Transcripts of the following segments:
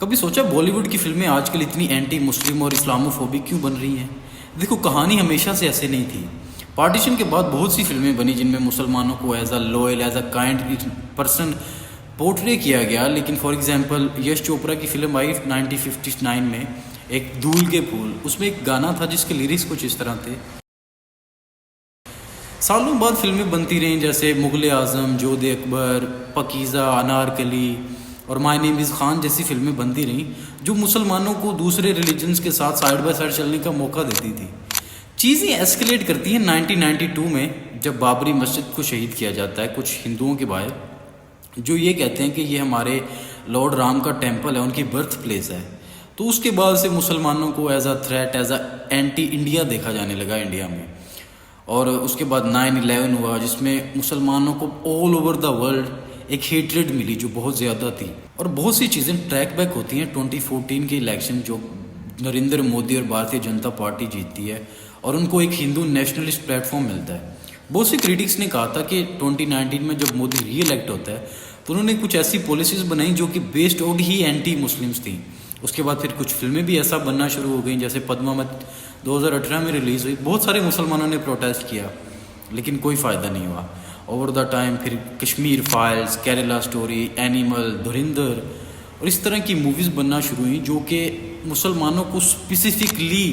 कभी सोचा बॉलीवुड की फिल्में आजकल इतनी एंटी मुस्लिम और इस्लामोफोबिक क्यों बन रही हैं? देखो, कहानी हमेशा से ऐसे नहीं थी। पार्टीशन के बाद बहुत सी फिल्में बनी जिनमें मुसलमानों को as a loyal, as a kind person portray किया गया। लेकिन फॉर एग्जांपल यश चोपड़ा की फिल्म आई 1959 में, एक दूल के फूल, उसमें एक गाना था जिसके लिरिक्स कुछ इस तरह थे। सालों बाद फिल्में बनती रहीं जैसे मुगल आज़म, जोधे अकबर, पकीज़ा, अनारकली और माय नेम इज़ खान जैसी फिल्में बनती रहीं जो मुसलमानों को दूसरे रिलीजन्स के साथ साइड बाय साइड चलने का मौका देती थी। चीज़ें एस्केलेट करती हैं 1992 में, जब बाबरी मस्जिद को शहीद किया जाता है कुछ हिंदुओं के भाई जो ये कहते हैं कि ये हमारे लॉर्ड राम का टेम्पल है, उनकी बर्थ प्लेस है। तो उसके बाद से मुसलमानों को as a threat, as a anti India देखा जाने लगा इंडिया में। और उसके बाद 9/11 हुआ जिसमें मुसलमानों को ऑल ओवर द वर्ल्ड एक हेट्रेड मिली जो बहुत ज़्यादा थी। और बहुत सी चीज़ें ट्रैक बैक होती हैं 2014 के इलेक्शन जो नरेंद्र मोदी और भारतीय जनता पार्टी जीतती है और उनको एक हिंदू नेशनलिस्ट प्लेटफॉर्म मिलता है। बहुत से क्रिटिक्स ने कहा था कि 2019 में जब मोदी री इलेक्ट होता है तो उन्होंने कुछ ऐसी पॉलिसीज़ बनाई जो कि बेस्ड आउट ही एंटी मुस्लिम्स थी। उसके बाद फिर कुछ फिल्में भी ऐसा बनना शुरू हो गई जैसे पद्मावत 2018 में रिलीज़ हुई। बहुत सारे मुसलमानों ने प्रोटेस्ट किया लेकिन कोई फ़ायदा नहीं हुआ। ओवर द टाइम फिर Kashmir Files, Kerala Story, Animal, Dhurandhar और इस तरह की मूवीज़ बनना शुरू हुई जो कि मुसलमानों को specifically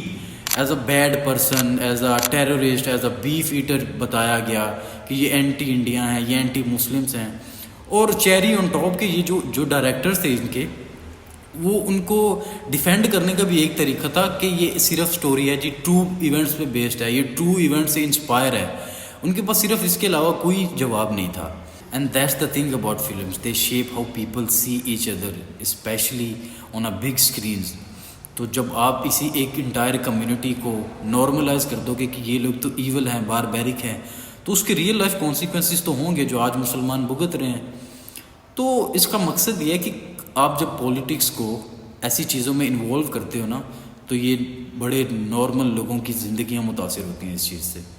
as a bad person, as a terrorist, as a beef eater बताया गया कि ये एंटी इंडिया हैं, ये एंटी मुस्लिम्स हैं। और चेरी ऑन टॉप के ये जो जो डायरेक्टर्स थे इनके, वो उनको डिफेंड करने का भी एक तरीका था कि ये सिर्फ स्टोरी है जी, ट्रू इवेंट्स पे बेस्ड है, ये ट्रू इवेंट से इंस्पायर है। उनके पास सिर्फ इसके अलावा कोई जवाब नहीं था। And that's the thing about films, they shape how people see each other, specially on a big screens. तो जब आप इसी एक इंटायर कम्युनिटी को नॉर्मलाइज कर दोगे कि ये लोग तो ईवल हैं, बारबैरिक हैं, तो उसके रियल लाइफ कॉन्सिक्वेंसेस तो होंगे जो आज मुसलमान भुगत रहे हैं। तो इसका मकसद ये है कि आप जब पॉलिटिक्स को ऐसी चीज़ों में इन्वॉल्व करते हो ना, तो ये बड़े नॉर्मल लोगों की ज़िंदगियाँ मुतासिर होती हैं इस चीज़ से।